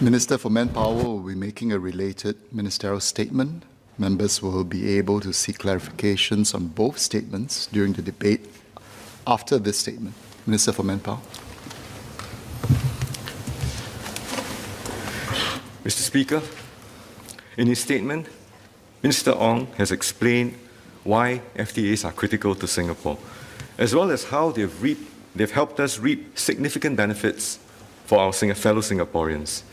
Minister for Manpower will be making a related ministerial statement. Members will be able to seek clarifications on both statements during the debate after this statement. Minister for Manpower. Mr. Speaker, in his statement, Minister Ong has explained why FTAs are critical to Singapore, as well as how they've helped us reap significant benefits for our fellow Singaporeans.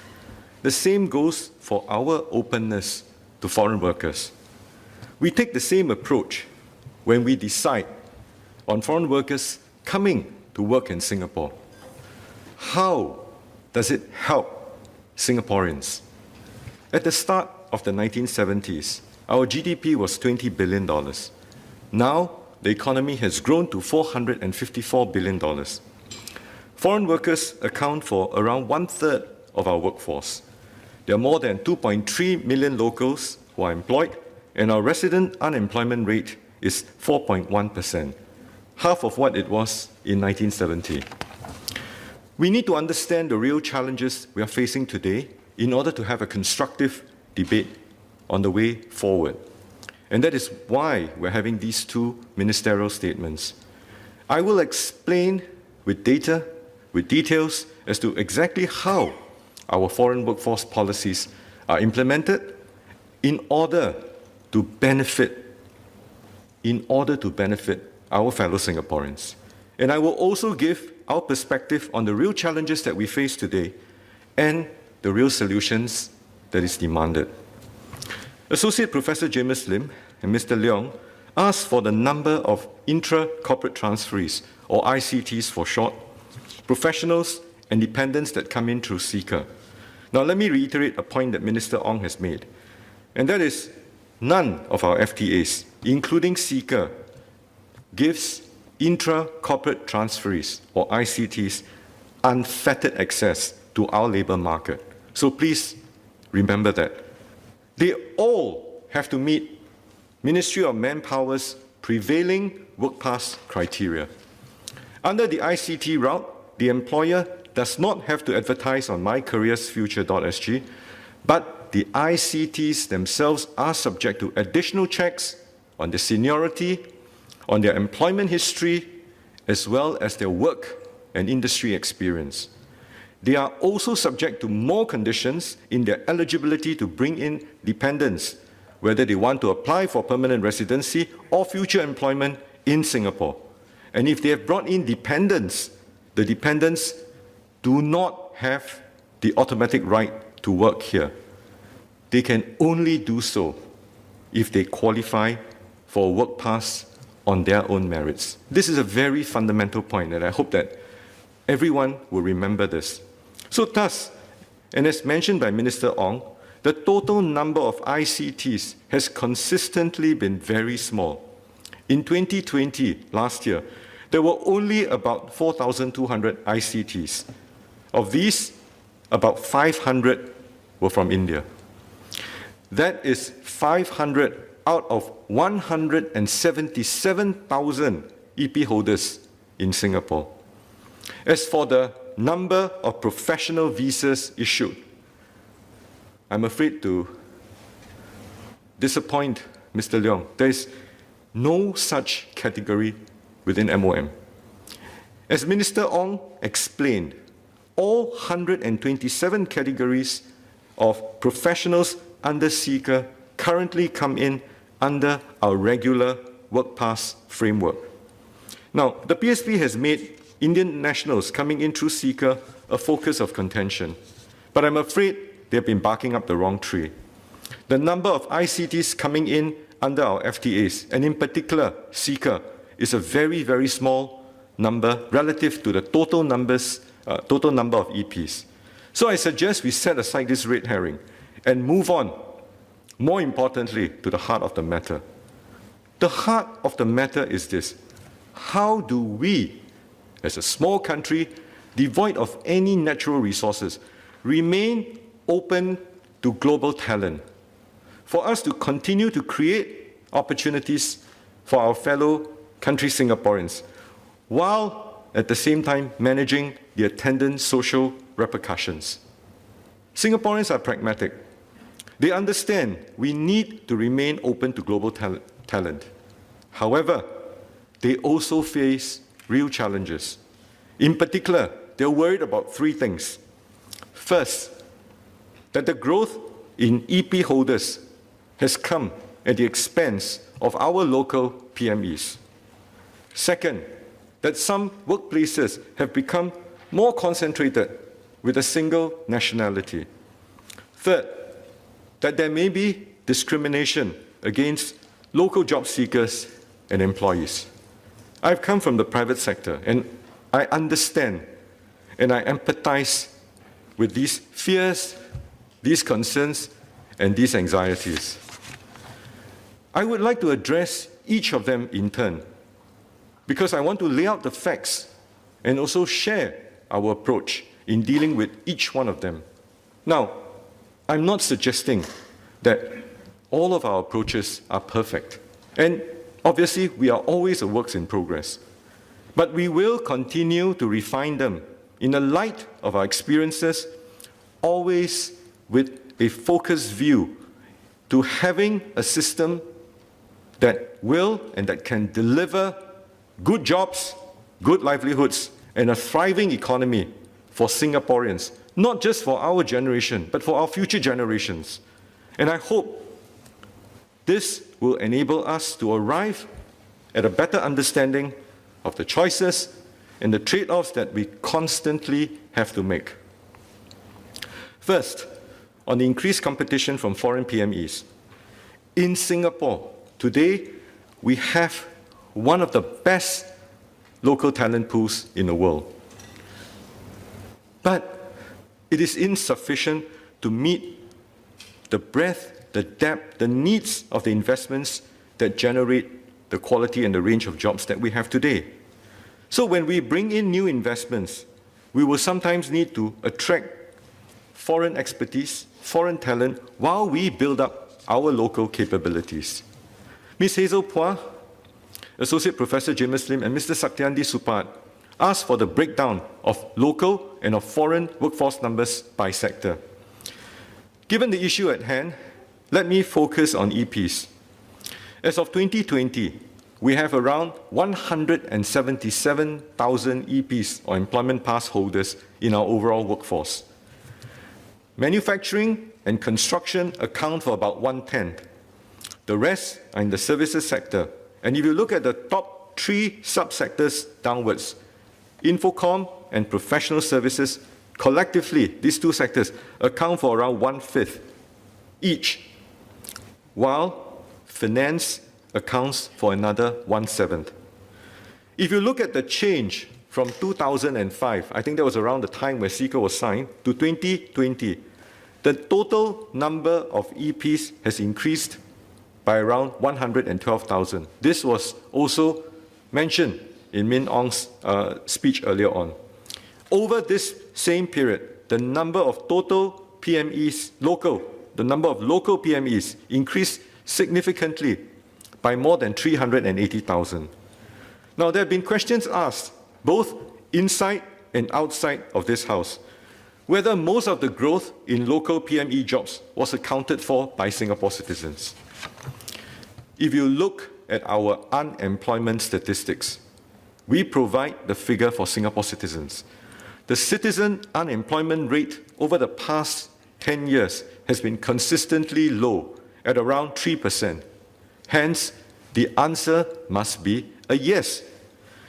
The same goes for our openness to foreign workers. We take the same approach when we decide on foreign workers coming to work in Singapore. How does it help Singaporeans? At the start of the 1970s, our GDP was $20 billion. Now, the economy has grown to $454 billion. Foreign workers account for around 1/3 of our workforce. There are more than 2.3 million locals who are employed, and our resident unemployment rate is 4.1%, half of what it was in 1970. We need to understand the real challenges we are facing today in order to have a constructive debate on the way forward. And that is why we're having these two ministerial statements. I will explain with data, with details as to exactly how our foreign workforce policies are implemented in order to benefit our fellow Singaporeans. And I will also give our perspective on the real challenges that we face today and the real solutions that is demanded. Associate Professor James Lim and Mr. Leong asked for the number of intra-corporate transferees, or ICTs for short, professionals and dependents that come in through CECA. Now, let me reiterate a point that Minister Ong has made, and that is none of our FTAs, including CECA, gives intra-corporate transferees, or ICTs, unfettered access to our labour market. So please remember that. They all have to meet Ministry of Manpower's prevailing work pass criteria. Under the ICT route, the employer does not have to advertise on mycareersfuture.sg, but the ICTs themselves are subject to additional checks on their seniority, on their employment history, as well as their work and industry experience. They are also subject to more conditions in their eligibility to bring in dependents, whether they want to apply for permanent residency or future employment in Singapore. And if they have brought in dependents, the dependents do not have the automatic right to work here. They can only do so if they qualify for a work pass on their own merits. This is a very fundamental point, and I hope that everyone will remember this. So thus, and as mentioned by Minister Ong, the total number of ICTs has consistently been very small. In 2020, last year, there were only about 4,200 ICTs. Of these, about 500 were from India. That is 500 out of 177,000 EP holders in Singapore. As for the number of professional visas issued, I'm afraid to disappoint Mr. Leong. There is no such category within MOM. As Minister Ong explained, all 127 categories of professionals under CECA currently come in under our regular work pass framework. Now, the PSP has made Indian nationals coming in through CECA a focus of contention, but I'm afraid they've been barking up the wrong tree. The number of ICTs coming in under our FTAs, and in particular CECA, is a very, very small number relative to the total number of EPs. So I suggest we set aside this red herring and move on, more importantly, to the heart of the matter. The heart of the matter is this: how do we, as a small country, devoid of any natural resources, remain open to global talent, for us to continue to create opportunities for our fellow country Singaporeans, while at the same time managing the attendant social repercussions? Singaporeans are pragmatic. They understand we need to remain open to global talent. However, they also face real challenges. In particular, they're worried about three things. First, that the growth in EP holders has come at the expense of our local PMEs. Second, that some workplaces have become more concentrated with a single nationality. Third, that there may be discrimination against local job seekers and employees. I've come from the private sector, and I understand and I empathize with these fears, these concerns, and these anxieties. I would like to address each of them in turn, because I want to lay out the facts and also share our approach in dealing with each one of them. Now, I'm not suggesting that all of our approaches are perfect. And obviously, we are always a work in progress. But we will continue to refine them in the light of our experiences, always with a focused view to having a system that will and that can deliver good jobs, good livelihoods, and a thriving economy for Singaporeans, not just for our generation, but for our future generations. And I hope this will enable us to arrive at a better understanding of the choices and the trade-offs that we constantly have to make. First, on the increased competition from foreign PMEs. In Singapore, today, we have one of the best local talent pools in the world. But it is insufficient to meet the breadth, the depth, the needs of the investments that generate the quality and the range of jobs that we have today. So when we bring in new investments, we will sometimes need to attract foreign expertise, foreign talent, while we build up our local capabilities. Ms. Hazel Phua, Associate Professor James Lim, and Mr. Satyandi Supat asked for the breakdown of local and of foreign workforce numbers by sector. Given the issue at hand, let me focus on EPs. As of 2020, we have around 177,000 EPs, or employment pass holders, in our overall workforce. Manufacturing and construction account for about 1/10. The rest are in the services sector. And if you look at the top three subsectors downwards, Infocom and professional services, collectively, these two sectors account for around 1/5 each, while finance accounts for another 1/7. If you look at the change from 2005, I think that was around the time where CECA was signed, to 2020, the total number of EPs has increased by around 112,000. This was also mentioned in Min Ong's speech earlier on. Over this same period, the number of total PMEs, the number of local PMEs increased significantly by more than 380,000. Now, there have been questions asked, both inside and outside of this House, whether most of the growth in local PME jobs was accounted for by Singapore citizens. If you look at our unemployment statistics, we provide the figure for Singapore citizens. The citizen unemployment rate over the past 10 years has been consistently low at around 3%. Hence, the answer must be a yes.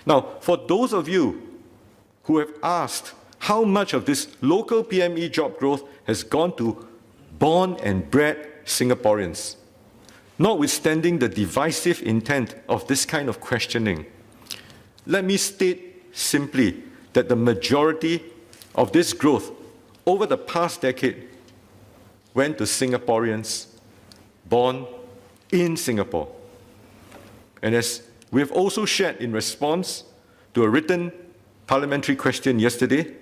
Now, for those of you who have asked how much of this local PME job growth has gone to born and bred Singaporeans, notwithstanding the divisive intent of this kind of questioning, let me state simply that the majority of this growth over the past decade went to Singaporeans born in Singapore. And as we have also shared in response to a written parliamentary question yesterday,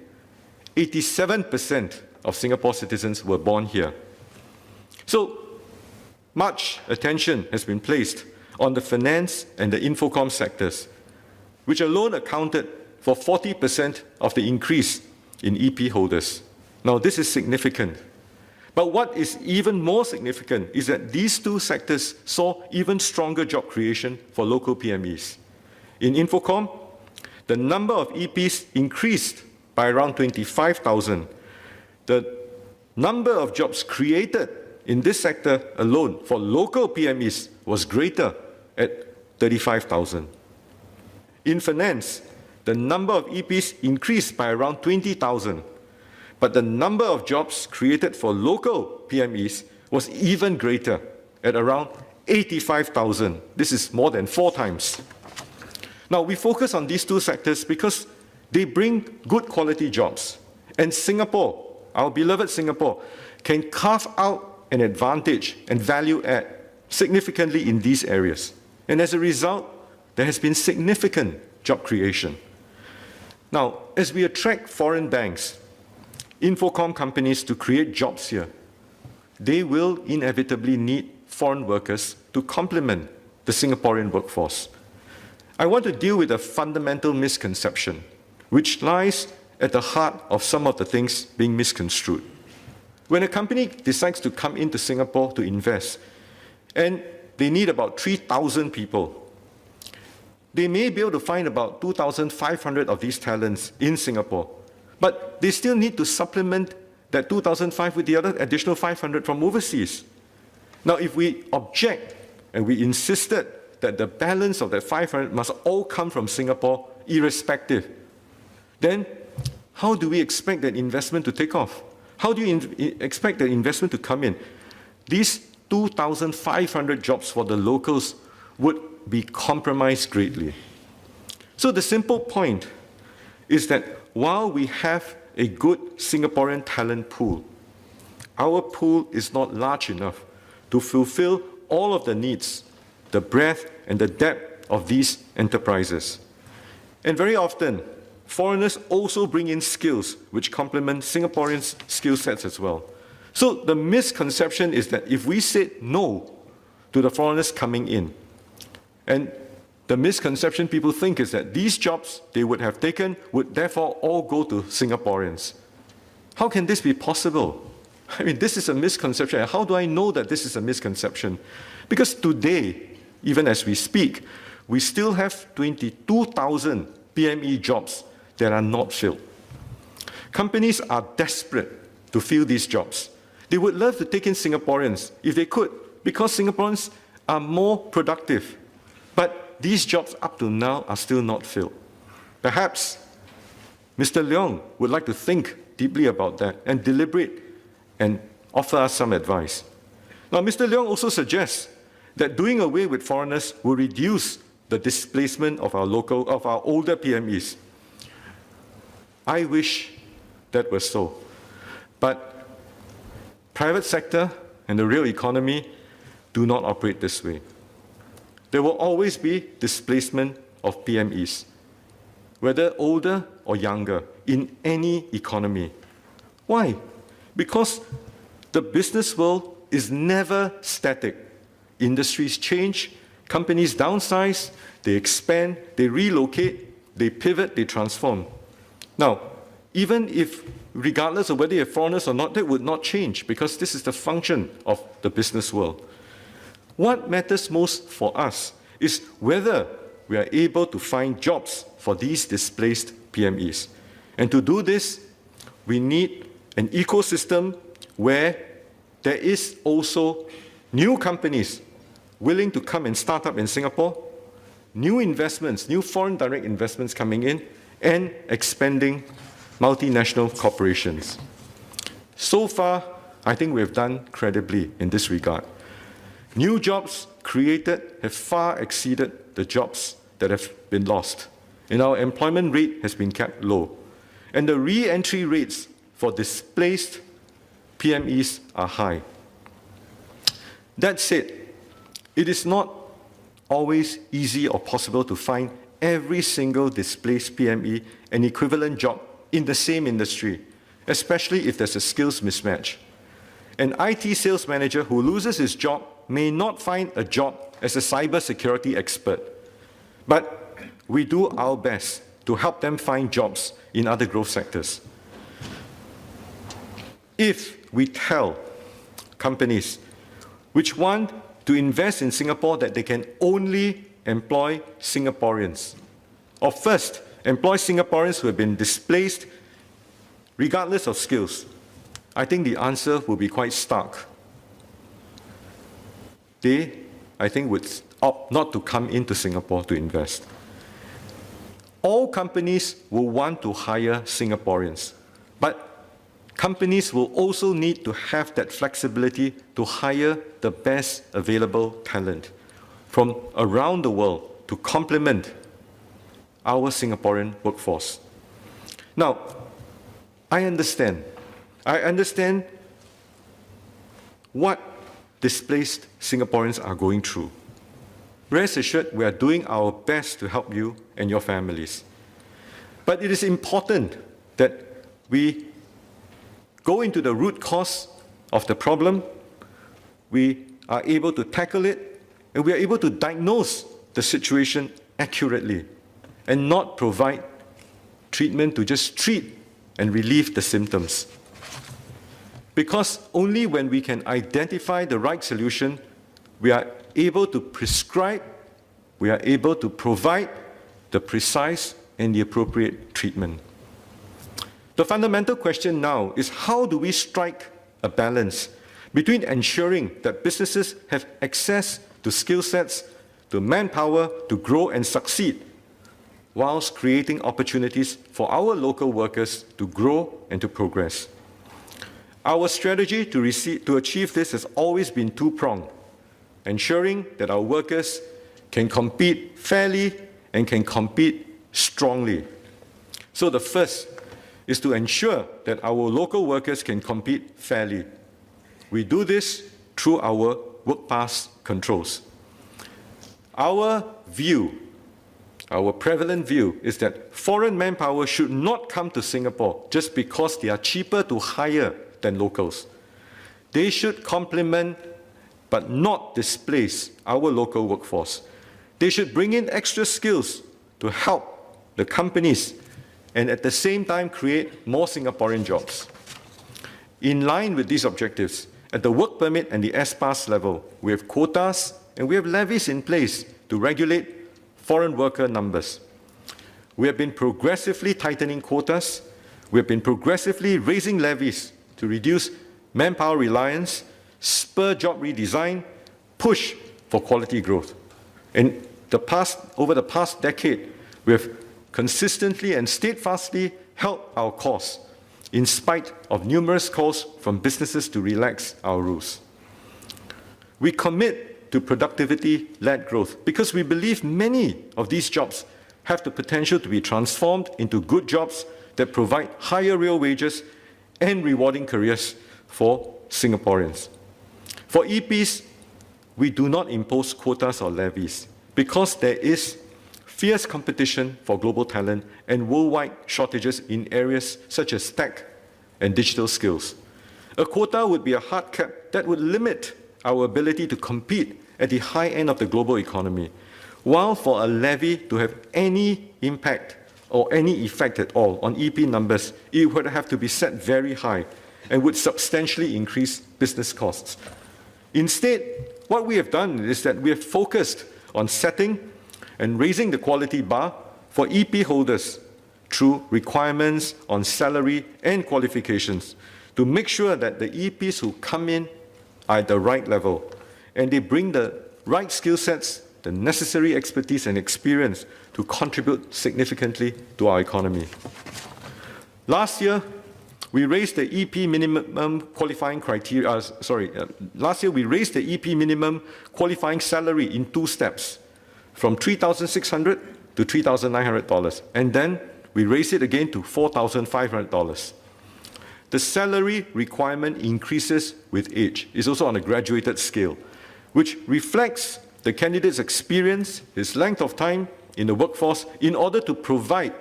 87% of Singapore citizens were born here. So, much attention has been placed on the finance and the Infocom sectors, which alone accounted for 40% of the increase in EP holders. Now, this is significant But what is even more significant is that these two sectors saw even stronger job creation for local PMEs. In Infocom, the number of EPs increased by around 25,000. The number of jobs created in this sector alone for local PMEs was greater at 35,000. In finance, the number of EPs increased by around 20,000, but the number of jobs created for local PMEs was even greater at around 85,000. This is more than 4 times. Now, we focus on these two sectors because they bring good quality jobs. And Singapore, our beloved Singapore, can carve out an advantage and value add significantly in these areas. And as a result, there has been significant job creation. Now, as we attract foreign banks, Infocom companies to create jobs here, they will inevitably need foreign workers to complement the Singaporean workforce. I want to deal with a fundamental misconception, which lies at the heart of some of the things being misconstrued. When a company decides to come into Singapore to invest, and they need about 3,000 people, they may be able to find about 2,500 of these talents in Singapore, but they still need to supplement that 2,500 with the other additional 500 from overseas. Now, if we object and we insisted that the balance of that 500 must all come from Singapore, irrespective, then how do we expect that investment to take off? How do you expect that investment to come in? These 2,500 jobs for the locals would be compromised greatly. So the simple point is that while we have a good Singaporean talent pool, our pool is not large enough to fulfill all of the needs, the breadth and the depth of these enterprises. And very often, foreigners also bring in skills which complement Singaporeans' skill sets as well. So the misconception is that if we said no to the foreigners coming in, and the misconception people think is that these jobs they would have taken would therefore all go to Singaporeans. How can this be possible? I mean, this is a misconception. How do I know that this is a misconception? Because today, even as we speak, we still have 22,000 PME jobs that are not filled. Companies are desperate to fill these jobs. They would love to take in Singaporeans if they could, because Singaporeans are more productive. But these jobs up to now are still not filled. Perhaps Mr. Leong would like to think deeply about that and deliberate and offer us some advice. Now, Mr. Leong also suggests that doing away with foreigners will reduce the displacement of our older PMEs. I wish that was so. But private sector and the real economy do not operate this way. There will always be displacement of PMEs, whether older or younger, in any economy. Why? Because the business world is never static. Industries change, companies downsize, they expand, they relocate, they pivot, they transform. Now, even if, regardless of whether you're foreigners or not, that would not change, because this is the function of the business world. What matters most for us is whether we are able to find jobs for these displaced PMEs. And to do this, we need an ecosystem where there is also new companies willing to come and start up in Singapore, new investments, new foreign direct investments coming in, and expanding multinational corporations. So far, I think we have done credibly in this regard. New jobs created have far exceeded the jobs that have been lost, and our employment rate has been kept low. And the re-entry rates for displaced PMEs are high. That said, it is not always easy or possible to find every single displaced PME an equivalent job in the same industry, especially if there's a skills mismatch. An IT sales manager who loses his job may not find a job as a cybersecurity expert, but we do our best to help them find jobs in other growth sectors. If we tell companies which want to invest in Singapore that they can only employ Singaporeans? Or first, employ Singaporeans who have been displaced regardless of skills? I think the answer will be quite stark. They, I think, would opt not to come into Singapore to invest. All companies will want to hire Singaporeans, but companies will also need to have that flexibility to hire the best available talent from around the world to complement our Singaporean workforce. Now, I understand what displaced Singaporeans are going through. Rest assured, we are doing our best to help you and your families. But it is important that we go into the root cause of the problem, we are able to tackle it, and we are able to diagnose the situation accurately and not provide treatment to just treat and relieve the symptoms. Because only when we can identify the right solution, we are able to prescribe, we are able to provide the precise and the appropriate treatment. The fundamental question now is, how do we strike a balance between ensuring that businesses have access to skill sets, to manpower to grow and succeed, whilst creating opportunities for our local workers to grow and to progress? Our strategy to achieve this has always been two-pronged, ensuring that our workers can compete fairly and can compete strongly. So the first is to ensure that our local workers can compete fairly. We do this through our work pass controls. Our prevalent view is that foreign manpower should not come to Singapore just because they are cheaper to hire than locals. They should complement but not displace our local workforce. They should bring in extra skills to help the companies and at the same time create more Singaporean jobs. In line with these objectives, at the work permit and the S-Pass level, we have quotas and we have levies in place to regulate foreign worker numbers. We have been progressively tightening quotas. We have been progressively raising levies to reduce manpower reliance, spur job redesign, push for quality growth. Over the past decade, we have consistently and steadfastly held our course in spite of numerous calls from businesses to relax our rules. We commit to productivity-led growth because we believe many of these jobs have the potential to be transformed into good jobs that provide higher real wages and rewarding careers for Singaporeans. For EPs, we do not impose quotas or levies because there is fierce competition for global talent and worldwide shortages in areas such as tech and digital skills. A quota would be a hard cap that would limit our ability to compete at the high end of the global economy, while for a levy to have any impact or any effect at all on EP numbers, it would have to be set very high and would substantially increase business costs. Instead, what we have done is that we have focused on setting and raising the quality bar for EP holders through requirements on salary and qualifications to make sure that the EPs who come in are at the right level and they bring the right skill sets, the necessary expertise and experience to contribute significantly to our economy. Last year, we raised the EP minimum qualifying criteria. Last year we raised the EP minimum qualifying salary in 2 steps, from $3,600 to $3,900, and then we raised it again to $4,500. The salary requirement increases with age. It's also on a graduated scale, which reflects the candidate's experience, his length of time in the workforce, in order to provide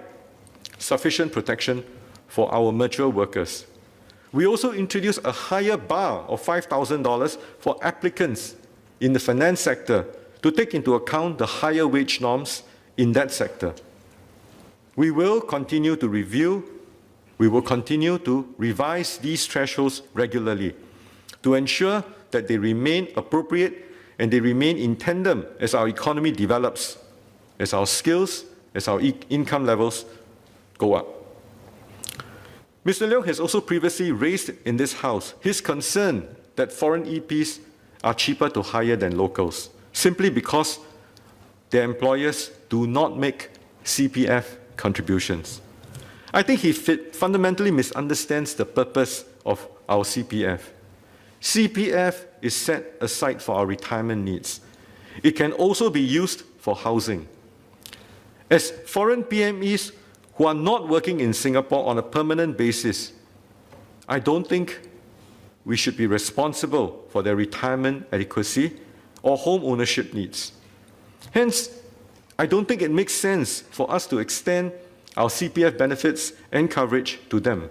sufficient protection for our mature workers. We also introduced a higher bar of $5,000 for applicants in the finance sector to take into account the higher wage norms in that sector. We will continue to review, we will continue to revise these thresholds regularly. to ensure that they remain appropriate and they remain in tandem as our economy develops, as our skills, as our income levels go up. Mr. Leong has also previously raised in this House his concern that foreign EPs are cheaper to hire than locals, simply because their employers do not make CPF contributions. I think he fundamentally misunderstands the purpose of our CPF. CPF is set aside for our retirement needs. It can also be used for housing. As foreign PMEs who are not working in Singapore on a permanent basis, I don't think we should be responsible for their retirement adequacy or home ownership needs. Hence, I don't think it makes sense for us to extend our CPF benefits and coverage to them.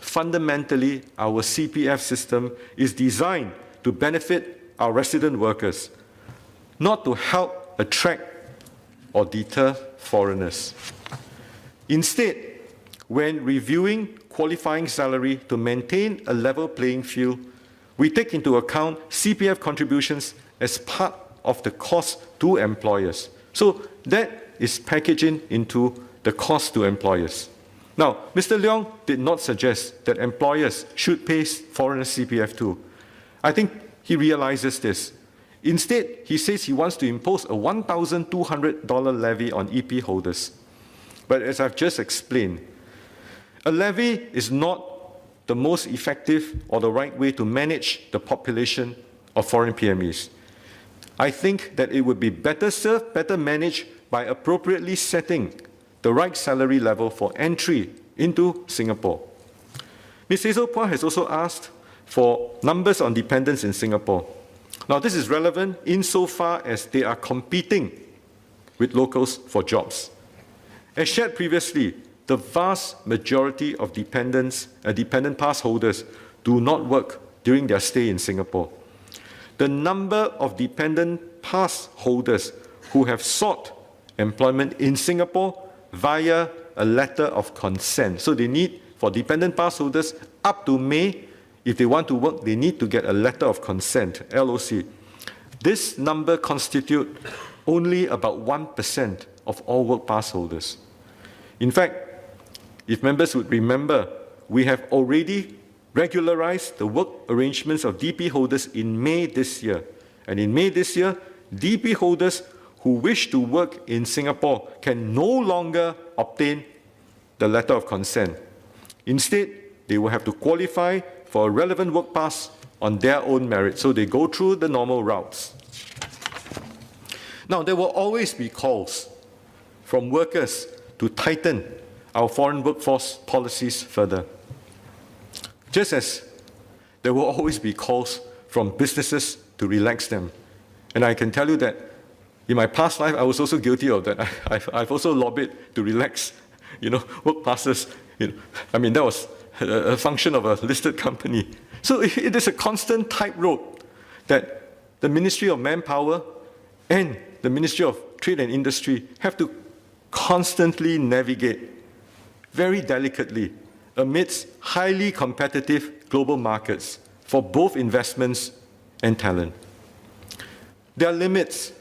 Fundamentally, our CPF system is designed to benefit our resident workers, not to help attract or deter foreigners. Instead, when reviewing qualifying salary to maintain a level playing field, we take into account CPF contributions as part of the cost to employers. So that is packaging into the cost to employers. Now, Mr. Leong did not suggest that employers should pay foreigners CPF too. I think he realizes this. Instead, he says he wants to impose a $1,200 levy on EP holders. But as I've just explained, a levy is not the most effective or the right way to manage the population of foreign PMEs. I think that it would be better served, better managed by appropriately setting the right salary level for entry into Singapore. Ms. Hazel Phua has also asked for numbers on dependents in Singapore. Now, this is relevant insofar as they are competing with locals for jobs. As shared previously, the vast majority of dependent pass holders do not work during their stay in Singapore. The number of dependent pass holders who have sought employment in Singapore via a letter of consent. So they need, for dependent pass holders, up to May, if they want to work, they need to get a letter of consent, LOC. This number constitutes only about 1% of all work pass holders. In fact, if members would remember, we have already regularized the work arrangements of DP holders in May this year. And in May this year, DP holders who wish to work in Singapore can no longer obtain the letter of consent. Instead, they will have to qualify for a relevant work pass on their own merit. So they go through the normal routes. Now, there will always be calls from workers to tighten our foreign workforce policies further. Just as there will always be calls from businesses to relax them. And I can tell you that in my past life, I was also guilty of that. I've also lobbied to relax, work passes. I mean, that was a function of a listed company. So it is a constant tightrope that the Ministry of Manpower and the Ministry of Trade and Industry have to constantly navigate very delicately amidst highly competitive global markets for both investments and talent. There are limits,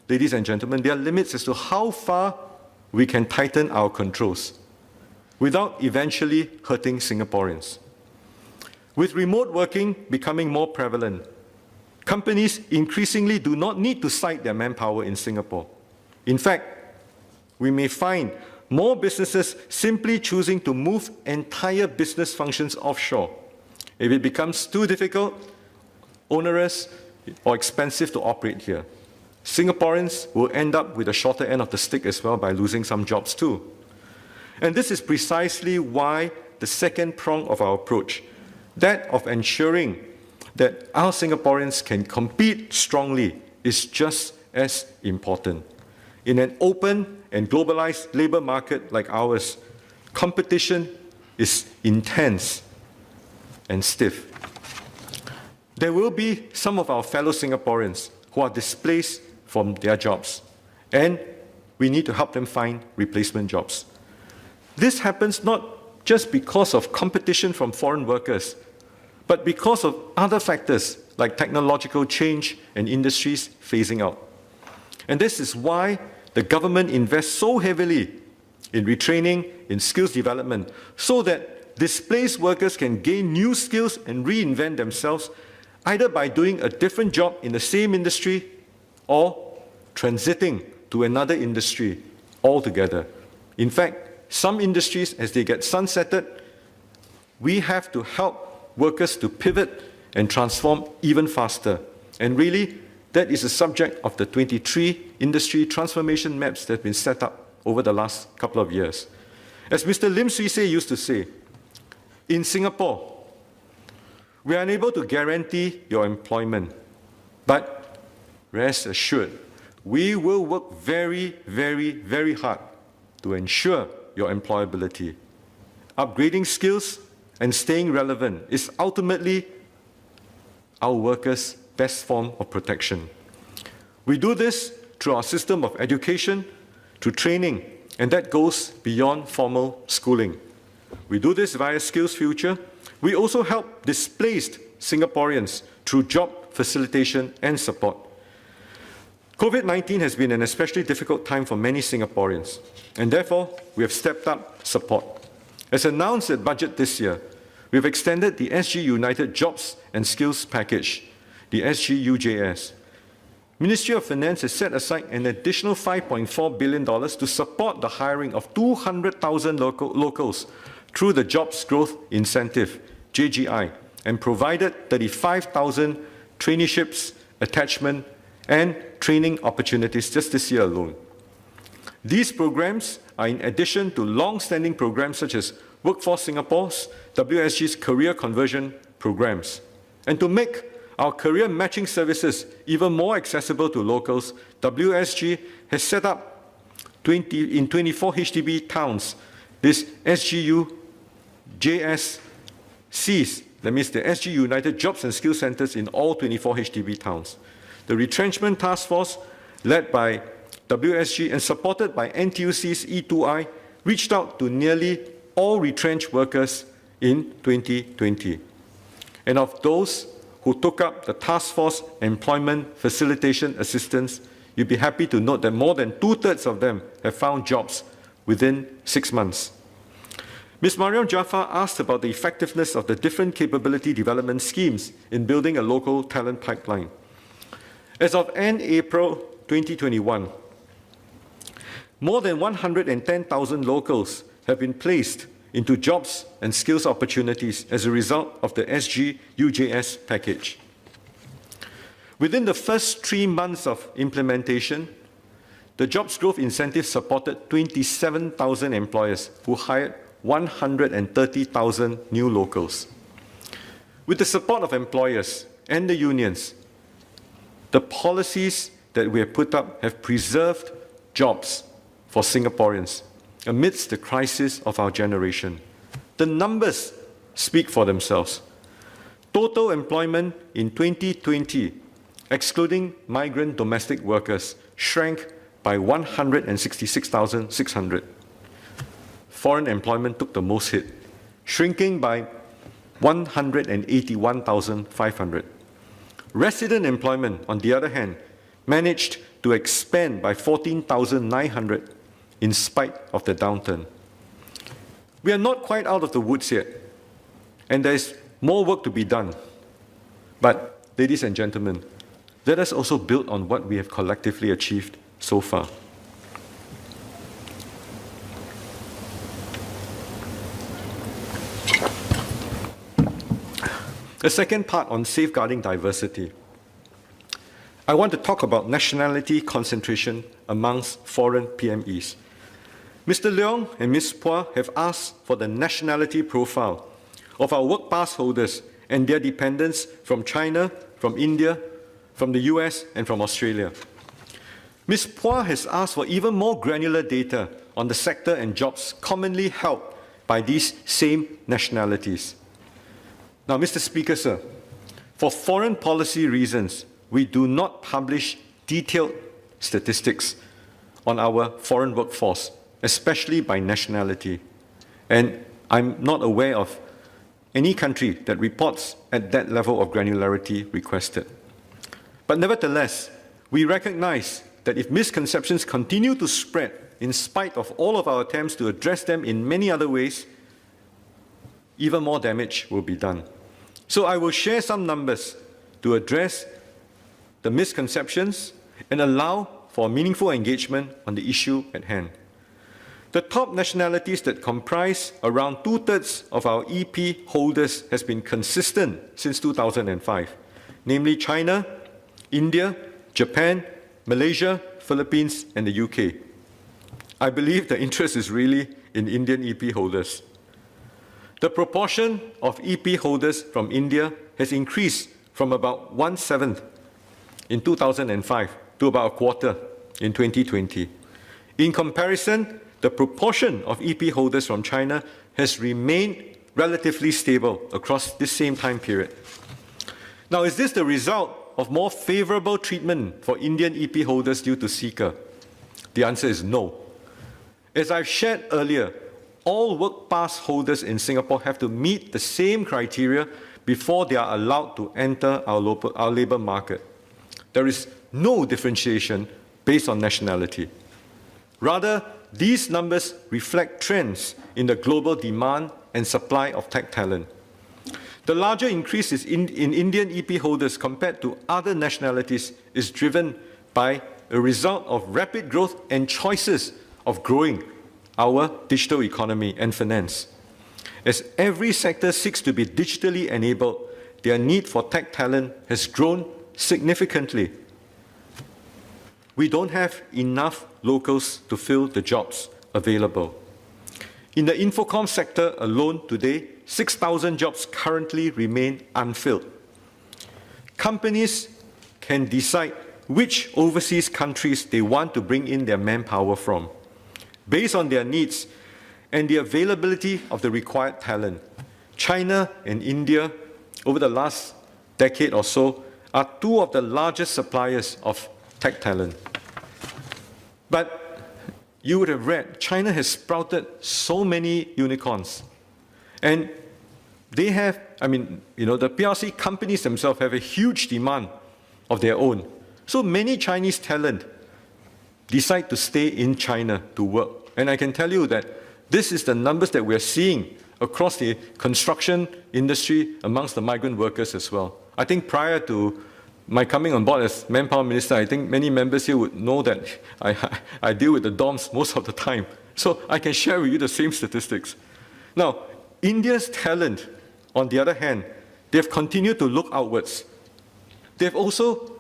ladies and gentlemen, there are limits as to how far we can tighten our controls without eventually hurting Singaporeans. With remote working becoming more prevalent, companies increasingly do not need to site their manpower in Singapore. In fact, we may find more businesses simply choosing to move entire business functions offshore if it becomes too difficult, onerous, or expensive to operate here. Singaporeans will end up with the shorter end of the stick as well by losing some jobs too. And this is precisely why the second prong of our approach, that of ensuring that our Singaporeans can compete strongly, is just as important. In an open and globalized labor market like ours, competition is intense and stiff. There will be some of our fellow Singaporeans who are displaced from their jobs, and we need to help them find replacement jobs. This happens not just because of competition from foreign workers, but because of other factors like technological change and industries phasing out. And this is why the government invests so heavily in retraining, in skills development, so that displaced workers can gain new skills and reinvent themselves, either by doing a different job in the same industry or transiting to another industry altogether. In fact, some industries, as they get sunsetted, we have to help workers to pivot and transform even faster. And really, that is the subject of the 23 industry transformation maps that have been set up over the last couple of years. As Mr. Lim Swee Say used to say, in Singapore, we are unable to guarantee your employment, but rest assured, we will work very, very, very hard to ensure your employability. Upgrading skills and staying relevant is ultimately our workers' best form of protection. We do this through our system of education, through training, and that goes beyond formal schooling. We do this via Skills Future. We also help displaced Singaporeans through job facilitation and support. COVID-19 has been an especially difficult time for many Singaporeans, and therefore we have stepped up support. As announced at budget this year, we have extended the SG United Jobs and Skills Package, the SGUJS. Ministry of Finance has set aside an additional $5.4 billion to support the hiring of 200,000 locals through the Jobs Growth Incentive, JGI, and provided 35,000 traineeships, attachment, and training opportunities just this year alone. These programs are in addition to long-standing programs such as Workforce Singapore's, WSG's career conversion programs. And to make our career matching services even more accessible to locals, WSG has set up in 24 HDB towns this SGU JSCs, that means the SG United Jobs and Skills Centres in all 24 HDB towns. The retrenchment task force, led by WSG and supported by NTUC's E2I, reached out to nearly all retrenched workers in 2020. And of those who took up the task force employment facilitation assistance, you'd be happy to note that more than 2/3 of them have found jobs within 6 months. Ms. Mariam Jaafar asked about the effectiveness of the different capability development schemes in building a local talent pipeline. As of end April 2021, more than 110,000 locals have been placed into jobs and skills opportunities as a result of the SG UJS package. Within the first 3 months of implementation, the Jobs Growth Incentive supported 27,000 employers who hired 130,000 new locals. With the support of employers and the unions, the policies that we have put up have preserved jobs for Singaporeans amidst the crisis of our generation. The numbers speak for themselves. Total employment in 2020, excluding migrant domestic workers, shrank by 166,600. Foreign employment took the most hit, shrinking by 181,500. Resident employment, on the other hand, managed to expand by 14,900 in spite of the downturn. We are not quite out of the woods yet, and there is more work to be done. But, ladies and gentlemen, let us also build on what we have collectively achieved so far. The second part on safeguarding diversity. I want to talk about nationality concentration amongst foreign PMEs. Mr. Leong and Ms. Phua have asked for the nationality profile of our work pass holders and their dependents from China, from India, from the US, and from Australia. Ms. Phua has asked for even more granular data on the sector and jobs commonly held by these same nationalities. Now, Mr. Speaker, sir, for foreign policy reasons, we do not publish detailed statistics on our foreign workforce, especially by nationality. And I'm not aware of any country that reports at that level of granularity requested. But nevertheless, we recognize that if misconceptions continue to spread in spite of all of our attempts to address them in many other ways, even more damage will be done. So I will share some numbers to address the misconceptions and allow for meaningful engagement on the issue at hand. The top nationalities that comprise around 2/3 of our EP holders has been consistent since 2005, namely China, India, Japan, Malaysia, Philippines, and the UK. I believe the interest is really in Indian EP holders. The proportion of EP holders from India has increased from about 1/7 in 2005 to about a quarter in 2020. In comparison, the proportion of EP holders from China has remained relatively stable across this same time period. Now, is this the result of more favorable treatment for Indian EP holders due to CECA? The answer is no. As I've shared earlier, all work pass holders in Singapore have to meet the same criteria before they are allowed to enter our labour market. There is no differentiation based on nationality. Rather, these numbers reflect trends in the global demand and supply of tech talent. The larger increase in Indian EP holders compared to other nationalities is driven by a result of rapid growth and choices of growing our digital economy and finance. As every sector seeks to be digitally enabled, their need for tech talent has grown significantly. We don't have enough locals to fill the jobs available. In the Infocom sector alone today, 6,000 jobs currently remain unfilled. Companies can decide which overseas countries they want to bring in their manpower from, based on their needs and the availability of the required talent. China and India, over the last decade or so, are two of the largest suppliers of tech talent. But you would have read, China has sprouted so many unicorns. And they have, the PRC companies themselves have a huge demand of their own. So many Chinese talent decide to stay in China to work. And I can tell you that this is the numbers that we're seeing across the construction industry amongst the migrant workers as well. I think prior to my coming on board as Manpower Minister, I think many members here would know that I deal with the DOMs most of the time. So I can share with you the same statistics. Now, India's talent, on the other hand, they've continued to look outwards. They've also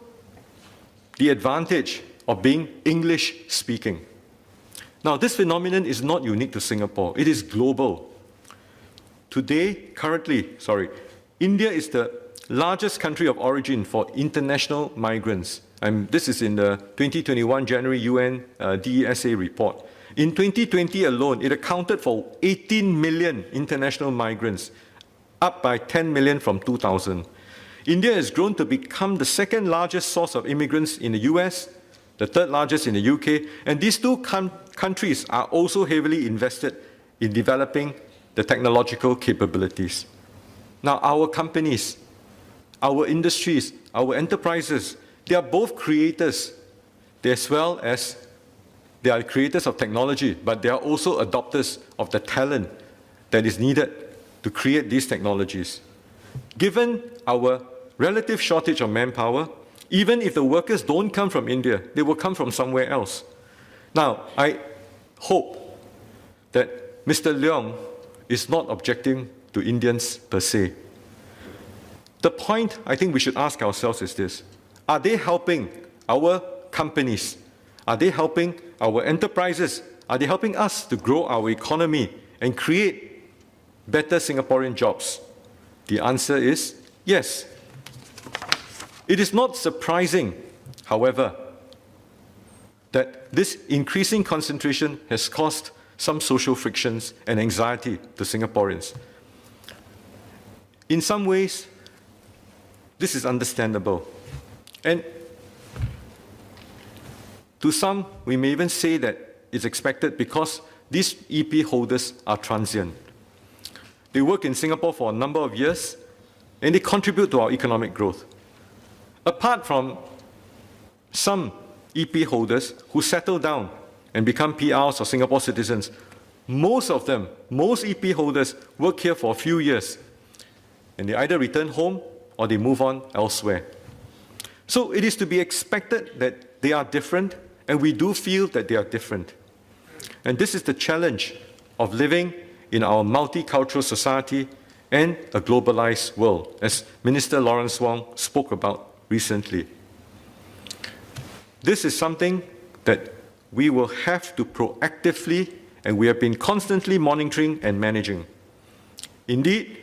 the advantage of being English speaking. Now, this phenomenon is not unique to Singapore. It is global. India is the largest country of origin for international migrants. This is in the 2021 January UN DESA report. In 2020 alone, it accounted for 18 million international migrants, up by 10 million from 2000. India has grown to become the second largest source of immigrants in the US, the third largest in the UK, and these two countries are also heavily invested in developing the technological capabilities. Now, our companies, our industries, our enterprises, they are both creators, as well as they are creators of technology, but they are also adopters of the talent that is needed to create these technologies. Given our relative shortage of manpower, even if the workers don't come from India, they will come from somewhere else. Now, I hope that Mr. Leong is not objecting to Indians per se. The point I think we should ask ourselves is this: are they helping our companies? Are they helping our enterprises? Are they helping us to grow our economy and create better Singaporean jobs? The answer is yes. It is not surprising, however, that this increasing concentration has caused some social frictions and anxiety to Singaporeans. In some ways, this is understandable. And to some, we may even say that it's expected because these EP holders are transient. They work in Singapore for a number of years, and they contribute to our economic growth. Apart from some EP holders who settle down and become PRs or Singapore citizens, most of them, most EP holders work here for a few years, and they either return home or they move on elsewhere. So it is to be expected that they are different, and we do feel that they are different. And this is the challenge of living in our multicultural society and a globalized world, as Minister Lawrence Wong spoke about recently. This is something that we will have to proactively, and we have been constantly monitoring and managing. Indeed,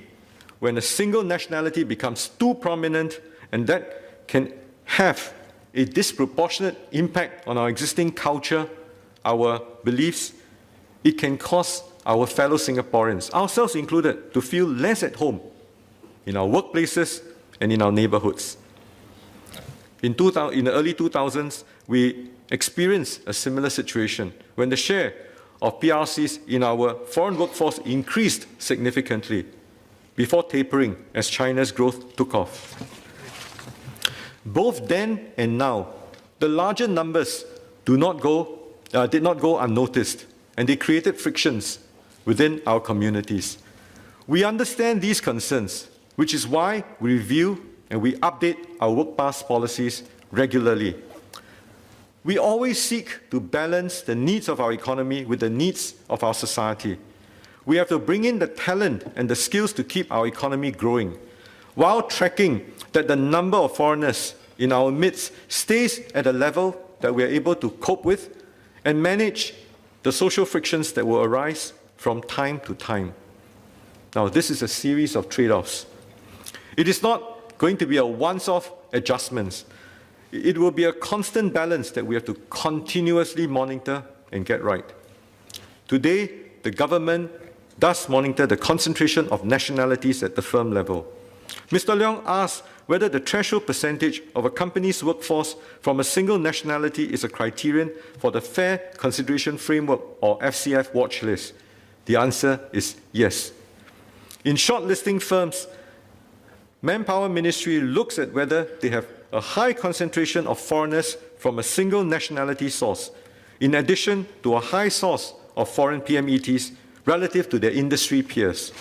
when a single nationality becomes too prominent, and that can have a disproportionate impact on our existing culture, our beliefs, it can cause our fellow Singaporeans, ourselves included, to feel less at home in our workplaces and in our neighborhoods. In the early 2000s, we experienced a similar situation when the share of PRCs in our foreign workforce increased significantly before tapering as China's growth took off. Both then and now, the larger numbers did not go unnoticed, and they created frictions within our communities. We understand these concerns, which is why we review and we update our work pass policies regularly. We always seek to balance the needs of our economy with the needs of our society. We have to bring in the talent and the skills to keep our economy growing, while tracking that the number of foreigners in our midst stays at a level that we are able to cope with and manage the social frictions that will arise from time to time. Now, this is a series of trade-offs. It is not going to be a once-off adjustment. It will be a constant balance that we have to continuously monitor and get right. Today, the government does monitor the concentration of nationalities at the firm level. Mr. Leong asked whether the threshold percentage of a company's workforce from a single nationality is a criterion for the Fair Consideration Framework, or FCF, watch list. The answer is yes. In shortlisting firms, Manpower Ministry looks at whether they have a high concentration of foreigners from a single nationality source, in addition to a high source of foreign PMETs relative to their industry peers.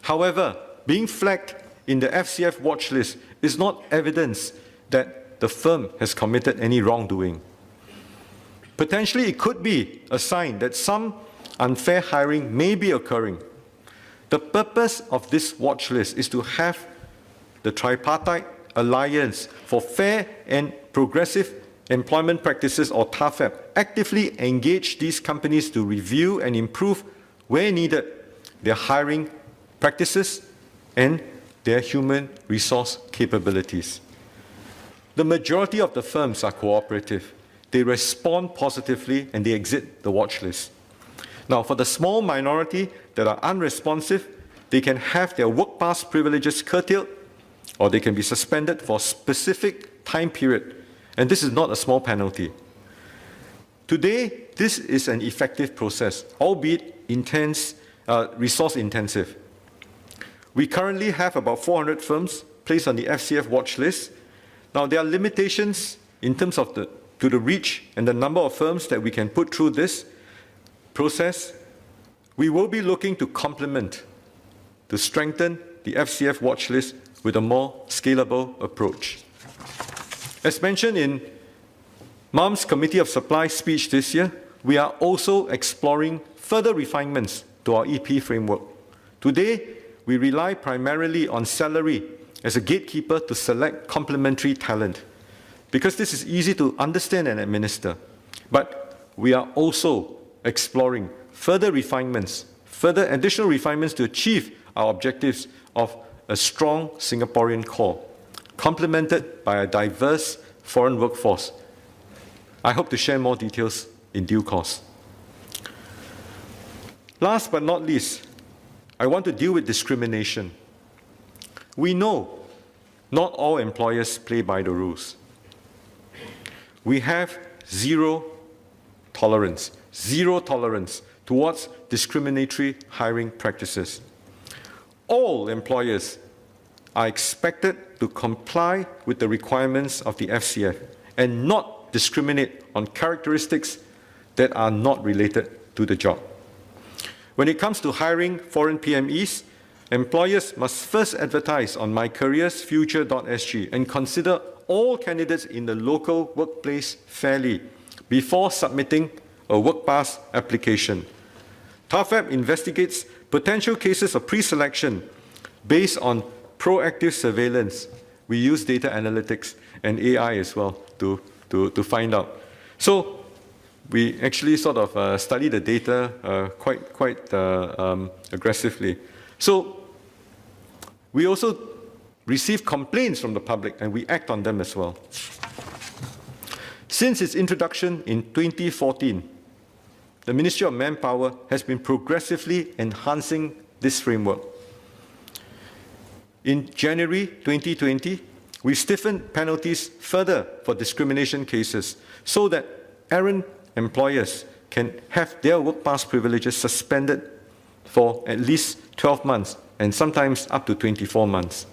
However, being flagged in the FCF watch list is not evidence that the firm has committed any wrongdoing. Potentially, it could be a sign that some unfair hiring may be occurring. The purpose of this watch list is to have the Tripartite Alliance for Fair and Progressive Employment Practices, or TAFEP, actively engage these companies to review and improve, where needed, their hiring practices and their human resource capabilities. The majority of the firms are cooperative. They respond positively and they exit the watch list. Now, for the small minority that are unresponsive, they can have their work pass privileges curtailed, or they can be suspended for a specific time period. And this is not a small penalty. Today, this is an effective process, albeit intense, resource intensive. We currently have about 400 firms placed on the FCF watch list. Now, there are limitations in terms of the reach and the number of firms that we can put through this process. We will be looking to complement, to strengthen the FCF watch list with a more scalable approach. As mentioned in MUM's Committee of Supply speech this year, we are also exploring further refinements to our EP framework. Today, we rely primarily on salary as a gatekeeper to select complementary talent, because this is easy to understand and administer. But we are also exploring further refinements, further additional refinements to achieve our objectives of a strong Singaporean core, complemented by a diverse foreign workforce. I hope to share more details in due course. Last but not least, I want to deal with discrimination. We know not all employers play by the rules. We have zero tolerance towards discriminatory hiring practices. all employers are expected to comply with the requirements of the FCF and not discriminate on characteristics that are not related to the job. When it comes to hiring foreign PMEs, employers must first advertise on mycareersfuture.sg and consider all candidates in the local workplace fairly before submitting a work pass application. TAFEP investigates potential cases of pre-selection based on proactive surveillance. We use data analytics and AI as well to find out. So we actually sort of study the data quite aggressively. So we also receive complaints from the public and we act on them as well. Since its introduction in 2014, the Ministry of Manpower has been progressively enhancing this framework. In January 2020, we stiffened penalties further for discrimination cases so that errant employers can have their work pass privileges suspended for at least 12 months and sometimes up to 24 months.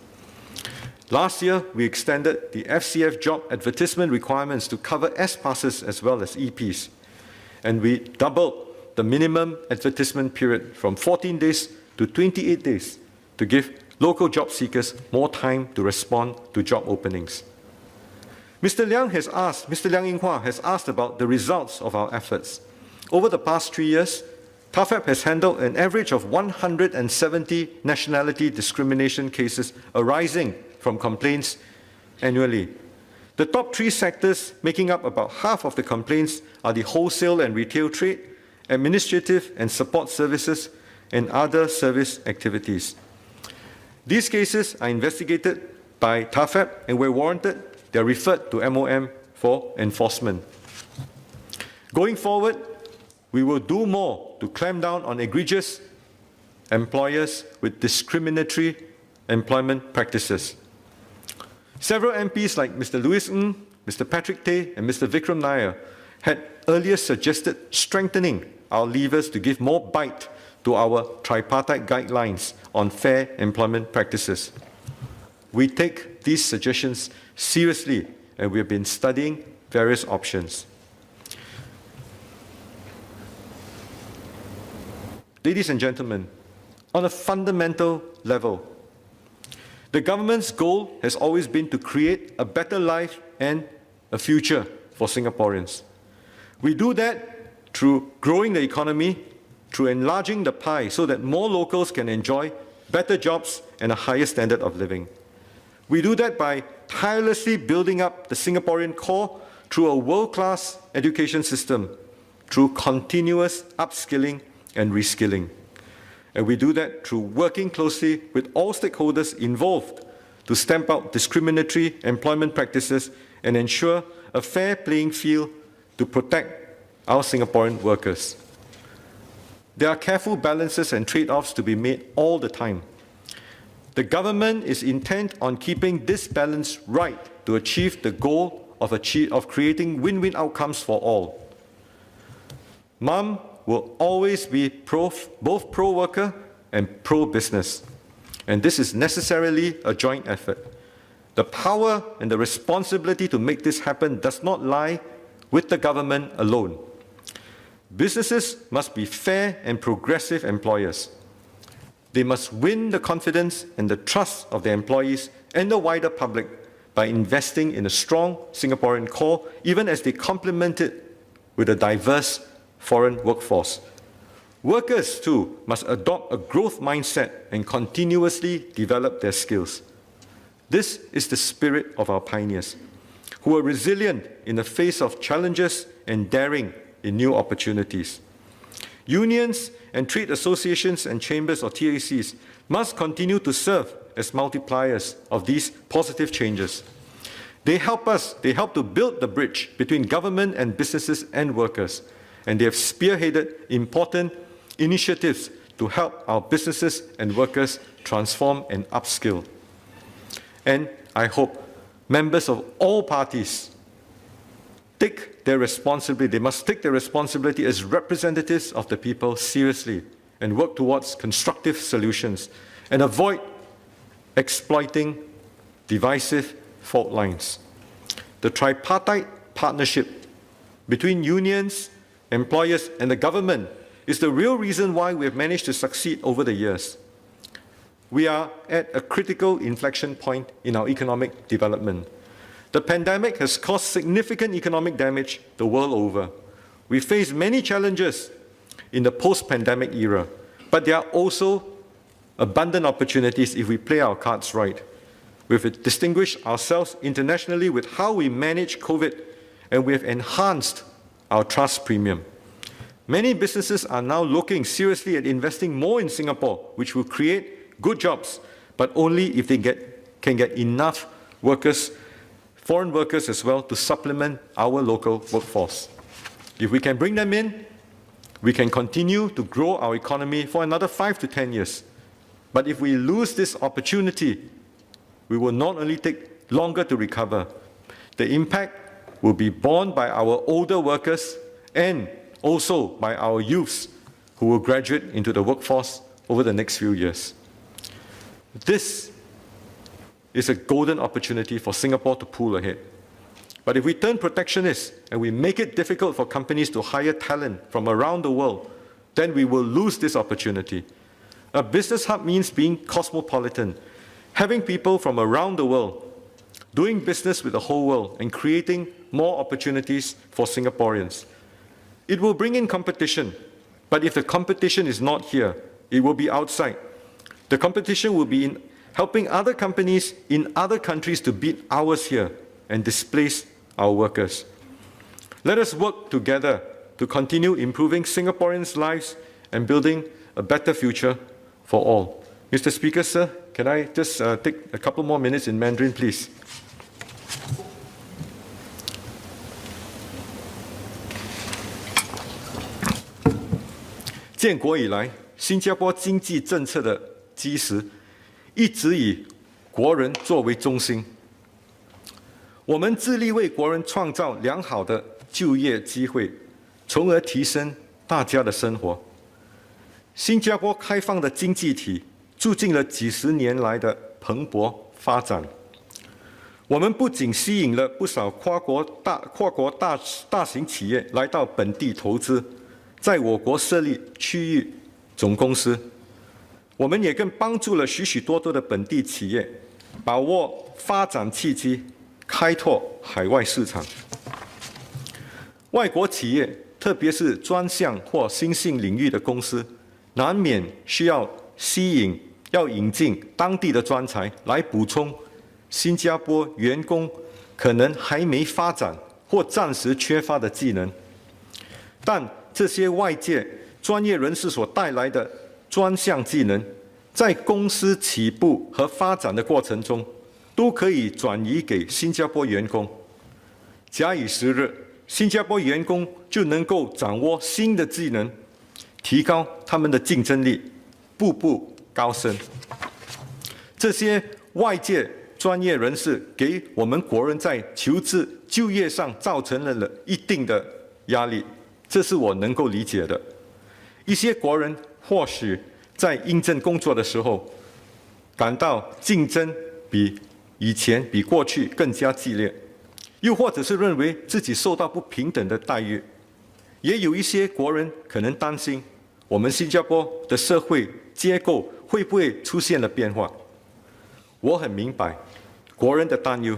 Last year, we extended the FCF job advertisement requirements to cover S-passes as well as EPs. And we doubled the minimum advertisement period from 14 days to 28 days to give local job seekers more time to respond to job openings. Mr. Liang Yinghua has asked about the results of our efforts. Over the past 3 years, TAFEP has handled an average of 170 nationality discrimination cases arising from complaints annually. The top 3 sectors making up about half of the complaints are the wholesale and retail trade, administrative and support services, and other service activities. These cases are investigated by TAFEP and where warranted, they are referred to MOM for enforcement. Going forward, we will do more to clamp down on egregious employers with discriminatory employment practices. Several MPs like Mr. Louis Ng, Mr. Patrick Tay, and Mr. Vikram Nair had earlier suggested strengthening our levers to give more bite to our tripartite guidelines on fair employment practices. We take these suggestions seriously and we have been studying various options. Ladies and gentlemen, on a fundamental level, the government's goal has always been to create a better life and a future for Singaporeans. We do that through growing the economy, through enlarging the pie so that more locals can enjoy better jobs and a higher standard of living. We do that by tirelessly building up the Singaporean core through a world-class education system, through continuous upskilling and reskilling. And we do that through working closely with all stakeholders involved to stamp out discriminatory employment practices and ensure a fair playing field to protect our Singaporean workers. There are careful balances and trade-offs to be made all the time. The government is intent on keeping this balance right to achieve the goal of creating win-win outcomes for all. MUM will always be both pro-worker and pro-business. And this is necessarily a joint effort. The power and the responsibility to make this happen does not lie with the government alone. Businesses must be fair and progressive employers. They must win the confidence and the trust of their employees and the wider public by investing in a strong Singaporean core, even as they complement it with a diverse foreign workforce. Workers, too, must adopt a growth mindset and continuously develop their skills. This is the spirit of our pioneers, who are resilient in the face of challenges and daring in new opportunities. Unions and trade associations and chambers or TACs must continue to serve as multipliers of these positive changes. They help to build the bridge between government and businesses and workers, and they have spearheaded important initiatives to help our businesses and workers transform and upskill. And I hope members of all parties take their responsibility. They must take their responsibility as representatives of the people seriously and work towards constructive solutions and avoid exploiting divisive fault lines. The tripartite partnership between unions, employers, and the government is the real reason why we have managed to succeed over the years. We are at a critical inflection point in our economic development. The pandemic has caused significant economic damage the world over. We face many challenges in the post-pandemic era, but there are also abundant opportunities if we play our cards right. We've distinguished ourselves internationally with how we manage COVID, and we have enhanced our trust premium. Many businesses are now looking seriously at investing more in Singapore, which will create good jobs, but only if they can get enough workers, foreign workers as well, to supplement our local workforce. If we can bring them in, we can continue to grow our economy for another 5 to 10 years. But if we lose this opportunity, we will not only take longer to recover, the impact will be borne by our older workers and also by our youths who will graduate into the workforce over the next few years. This is a golden opportunity for Singapore to pull ahead. But if we turn protectionist and we make it difficult for companies to hire talent from around the world, then we will lose this opportunity. A business hub means being cosmopolitan, having people from around the world doing business with the whole world and creating more opportunities for Singaporeans. It will bring in competition, but if the competition is not here, it will be outside. The competition will be in helping other companies in other countries to beat ours here and displace our workers. Let us work together to continue improving Singaporeans' lives and building a better future for all. Mr. Speaker, sir, can I just take a couple more minutes in Mandarin, please? 建国以来，新加坡经济政策的基石一直以国人作为中心。我们致力为国人创造良好的就业机会，从而提升大家的生活。新加坡开放的经济体促进了几十年来的蓬勃发展。我们不仅吸引了不少跨国大型企业来到本地投资，在我国设立区域总公司，我们也更帮助了许许多多的本地企业把握发展契机，开拓海外市场。外国企业，特别是专项或新兴领域的公司，难免需要引进当地的专才来补充新加坡员工可能还没发展或暂时缺乏的技能。但这些外界专业人士所带来的专项技能，在公司起步和发展的过程中，都可以转移给新加坡员工。假以时日，新加坡员工就能够掌握新的技能，提高他们的竞争力，步步高升。这些外界专业人士给我们国人在求职就业上造成了一定的压力，这是我能够理解的。一些国人或许在应征工作的时候，感到竞争比过去更加激烈，又或者是认为自己受到不平等的待遇。也有一些国人可能担心，我们新加坡的社会结构会不会出现了变化。我很明白国人的担忧，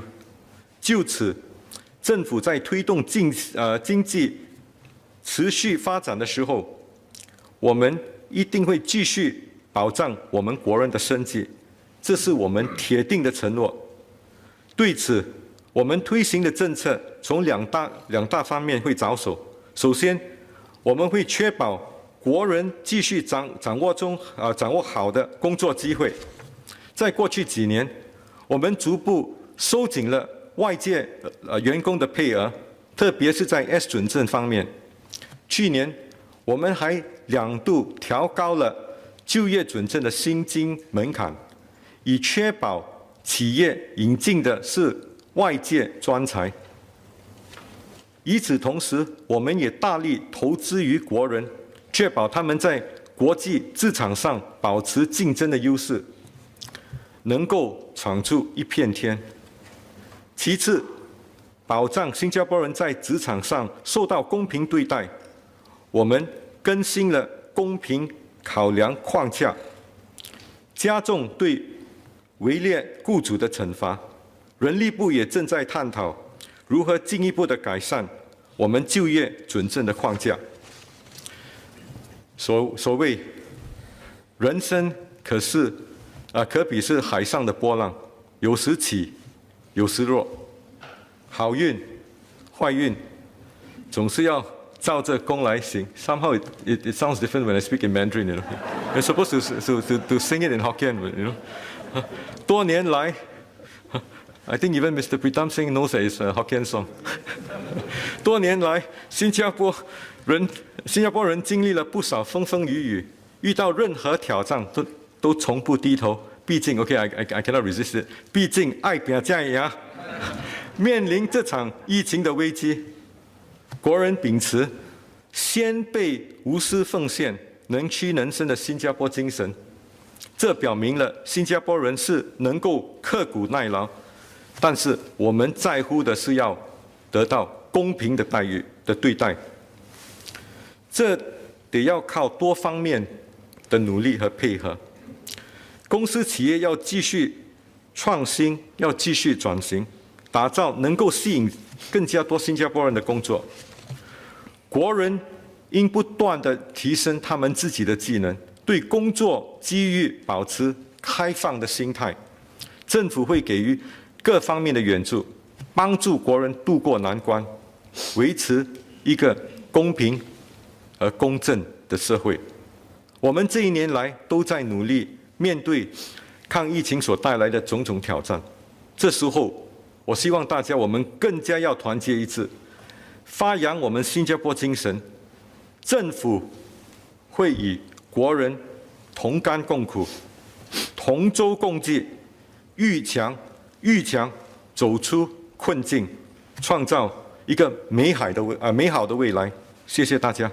就此，政府在推动经济持续发展的时候，我们一定会继续保障我们国人的生计，这是我们铁定的承诺。对此，我们推行的政策从两大方面会着手。首先，我们会确保国人继续掌握好的工作机会。在过去几年，我们逐步收紧了外界员工的配额，特别是在 S 准证方面。去年，我们还2度调高了就业准证的薪金门槛，以确保企业引进的是外界专才。与此同时，我们也大力投资于国人，确保他们在国际职场上保持竞争的优势。能够闯出一片天。其次，保障新加坡人在职场上受到公平对待，我们更新了公平考量框架，加重对违劣雇主的惩罚。人力部也正在探讨如何进一步的改善我们就业准证的框架。所谓人生可比是海上的波浪，有时起，有时落。好运、坏运，总是要照着功来行。Somehow it sounds different when I speak in Mandarin. You know, you're supposed to sing it in Hokkien. You know, 多年来 I think even Mr. Pritam Singh knows that it's a Hokkien song. 多年来，新加坡人经历了不少风风雨雨，遇到任何挑战都从不低头。毕竟 ，I cannot resist it。毕竟爱拼才会赢。面临这场疫情的危机，国人秉持先辈无私奉献、能屈能伸的新加坡精神，这表明了新加坡人是能够刻苦耐劳。但是我们在乎的是要得到公平的待遇的对待，这得要靠多方面的努力和配合。公司企业要继续创新，要继续转型，打造能够吸引更加多新加坡人的工作。国人应不断地提升他们自己的技能，对工作机遇保持开放的心态。政府会给予各方面的援助，帮助国人渡过难关，维持一个公平而公正的社会。我们这一年来都在努力面对抗疫情所带来的种种挑战。这时候，我希望大家我们更加要团结一致，发扬我们新加坡精神。政府会与国人同甘共苦，同舟共济，愈强走出困境，创造一个美好的未来。谢谢大家。